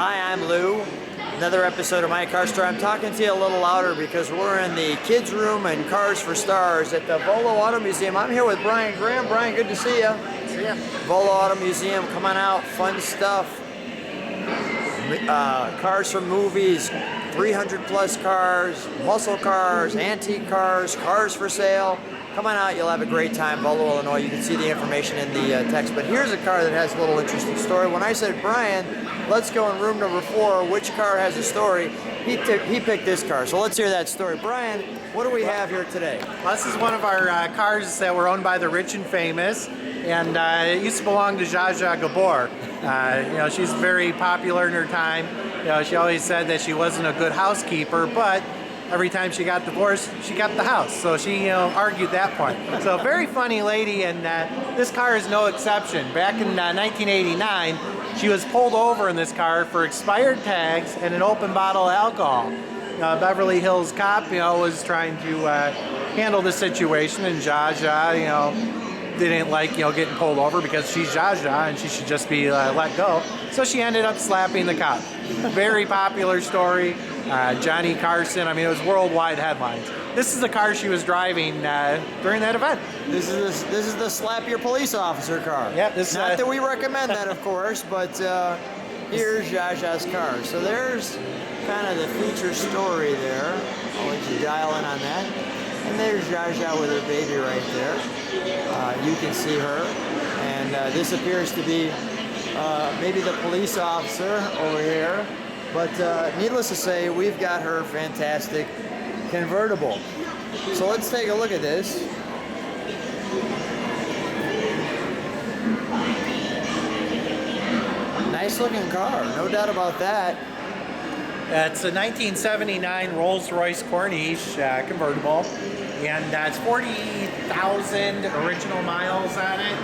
Hi, I'm Lou. Another episode of My Car Store. I'm talking to you a little louder because we're in the kids' room and Cars for Stars at the Volo Auto Museum. I'm here with Brian Graham. Brian, good to see you. See ya. Volo Auto Museum, come on out, fun stuff. Cars from movies, 300 plus cars, muscle cars, antique cars, cars for sale. Come on out, you'll have a great time. Volo, Illinois. You can see the information in the text. But here's a car that has a little interesting story. When I said, Brian, let's go in room number 4, which car has a story, he picked this car. So let's hear that story. Brian, what do we have here today? Well, this is one of our cars that were owned by the rich and famous, and it used to belong to Zsa Zsa Gabor. She's very popular in her time. She always said that she wasn't a good housekeeper, but every time she got divorced, she got the house. So she, argued that point. So a very funny lady, and this car is no exception. Back in 1989, she was pulled over in this car for expired tags and an open bottle of alcohol. Beverly Hills cop, was trying to handle the situation, and Zsa Zsa, didn't like, getting pulled over because she's Zsa Zsa and she should just be let go. So she ended up slapping the cop. Very popular story. Johnny Carson, it was worldwide headlines. This is the car she was driving during that event. This is the slap your police officer car. Yep. Not that we recommend that, of course, but here's Zsa Zsa's car. So there's kind of the feature story there. I'll let you dial in on that. And there's Zsa Zsa with her baby right there. You can see her. And this appears to be maybe the police officer over here. But needless to say, we've got her fantastic convertible. So let's take a look at this. Nice looking car, no doubt about that. It's a 1979 Rolls-Royce Corniche convertible, and it's 40,000 original miles on it.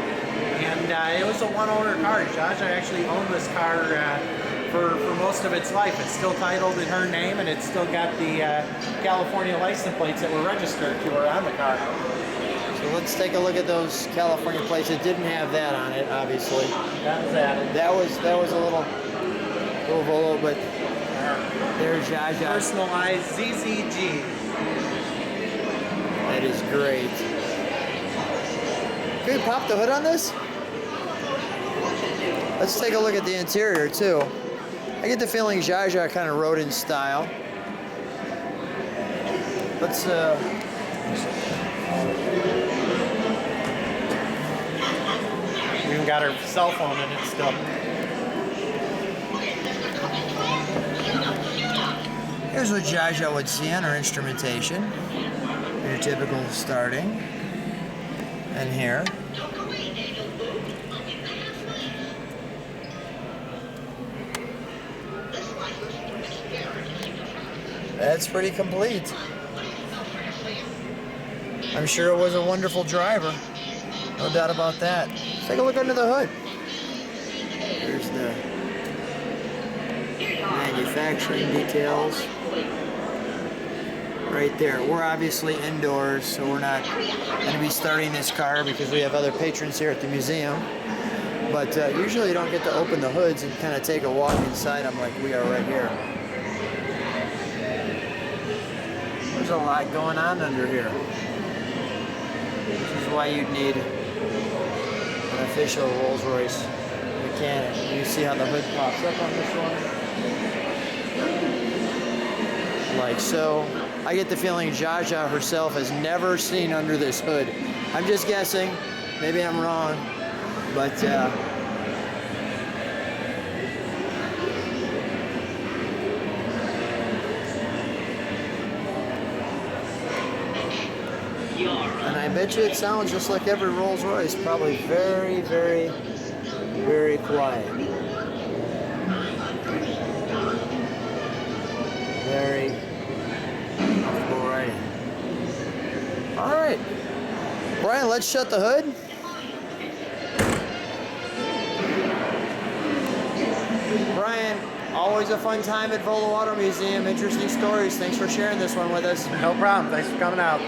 And it was a one-owner car. Zsa Zsa actually owned this car for most of its life. It's still titled in her name, and it's still got the California license plates that were registered to her on the car. So let's take a look at those California plates. It didn't have that on it, obviously. That was added. That was a little Volo, but there's Zsa Zsa. Personalized ZZG. That is great. Can we pop the hood on this? Let's take a look at the interior too. I get the feeling Zsa Zsa kind of rode in style. Let's She even got her cell phone in it still. Here's what Zsa Zsa would see on her instrumentation. Your typical starting. And here. That's pretty complete. I'm sure it was a wonderful driver. No doubt about that. Let's take a look under the hood. Here's the manufacturing details. Right there. We're obviously indoors, so we're not going to be starting this car because we have other patrons here at the museum. But usually you don't get to open the hoods and kind of take a walk inside them like we are right here. There's a lot going on under here. This is why you'd need an official Rolls-Royce mechanic. You see how the hood pops up on this one? Like so. I get the feeling Zsa Zsa herself has never seen under this hood. I'm just guessing. Maybe I'm wrong. But and I bet you it sounds just like every Rolls-Royce. Probably very, very, very quiet. Very comfortable riding. All right, Brian, let's shut the hood. Brian, always a fun time at Volo Auto Museum. Interesting stories. Thanks for sharing this one with us. No problem. Thanks for coming out.